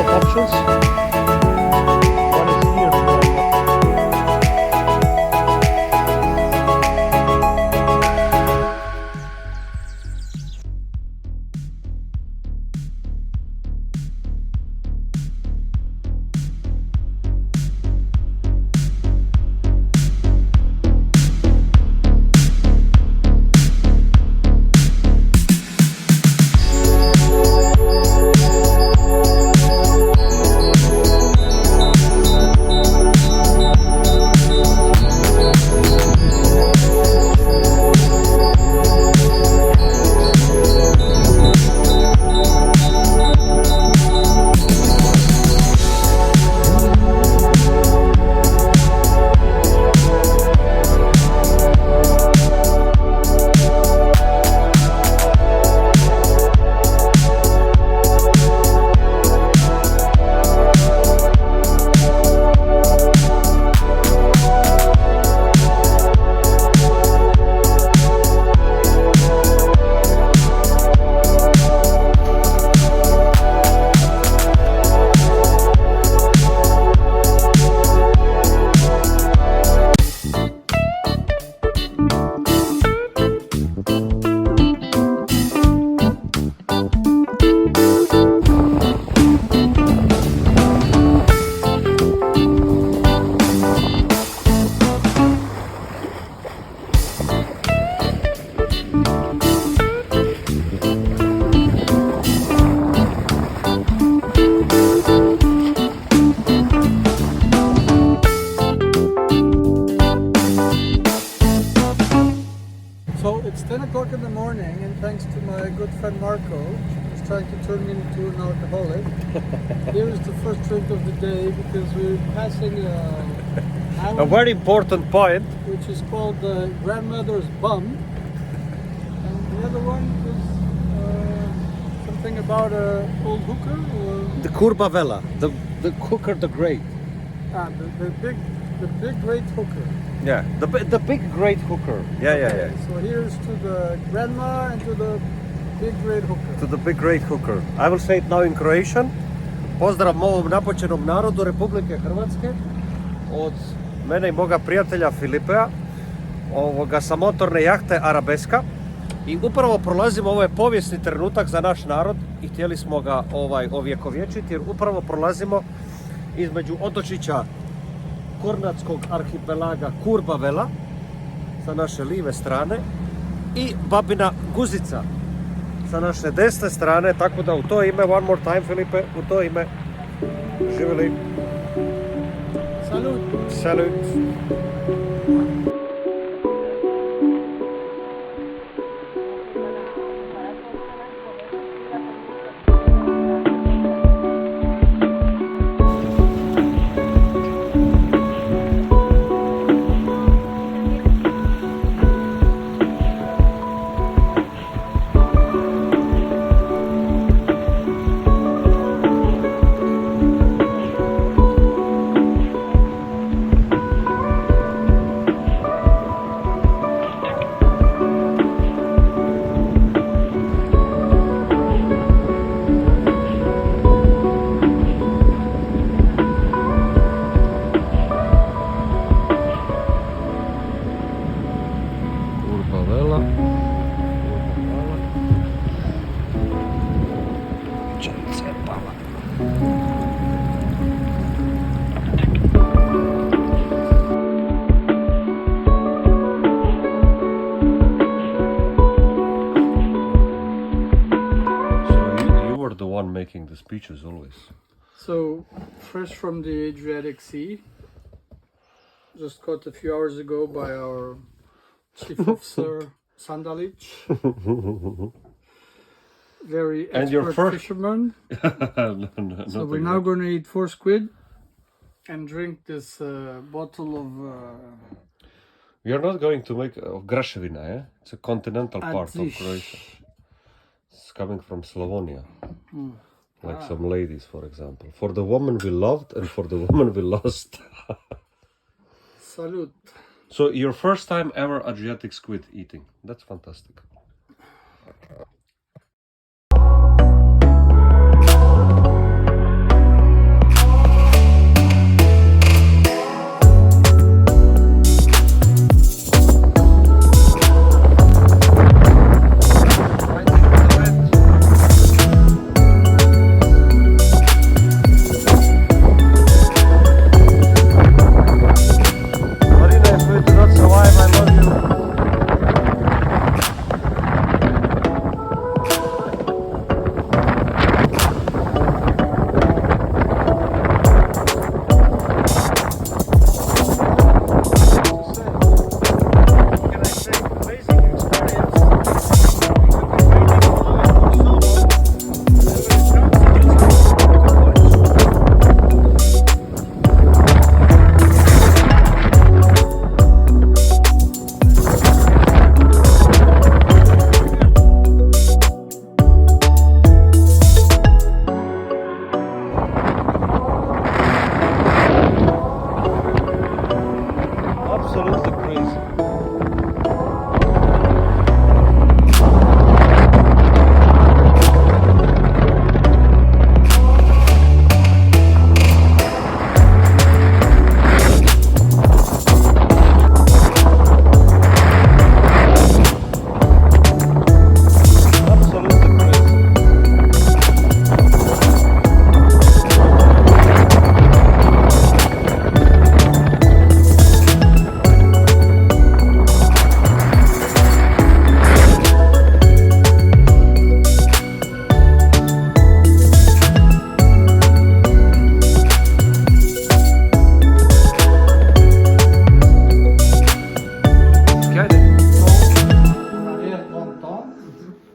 options. One is here. So it's 10 o'clock in the morning, and thanks to my good friend Marco, who's trying to turn me into an alcoholic, here is the first drink of the day because we're passing A island very important point. which is called the Grandmother's Bum, and the other one is something about a old hooker or The Curva Vela, the hooker, the great. the big great hooker. Yeah, the big great hooker. Yeah. So here's to the grandma and to the big great hooker. To the big great hooker. I will say it now in Croatian. Pozdrav mom napaćenom narodu Republike Hrvatske od mene i moga prijatelja Filipea sa motorne jahte Arabesqa. I upravo prolazimo, ovo je povijesni trenutak za naš narod i htjeli smo ga ovjekovječiti jer upravo prolazimo između otočića Kornatskog arhipelaga Curva Vela sa naše live strane i Babina Guzica sa naše desne strane, tako da u to ime, one more time Filipe, u to ime, živjeli. Salut! Salut! Making the speeches always. So, fresh from the Adriatic Sea, just caught a few hours ago by our chief officer Sandalic, very expert fisherman. No, so we're now going to eat 4 squid and drink this bottle of. We are not going to make graševina, eh? It's a continental part of Croatia. It's coming from Slavonia. Like some ladies, for example. For the woman we loved and for the woman we lost. Salute. So your first time ever Adriatic squid eating. That's fantastic.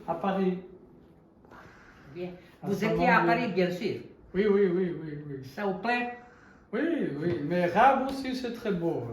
À Paris. Bien. À Vous ce étiez à moment-là. Paris, bien sûr. Oui. Ça vous plaît? Oui, mais Rab aussi, c'est très beau. Hein.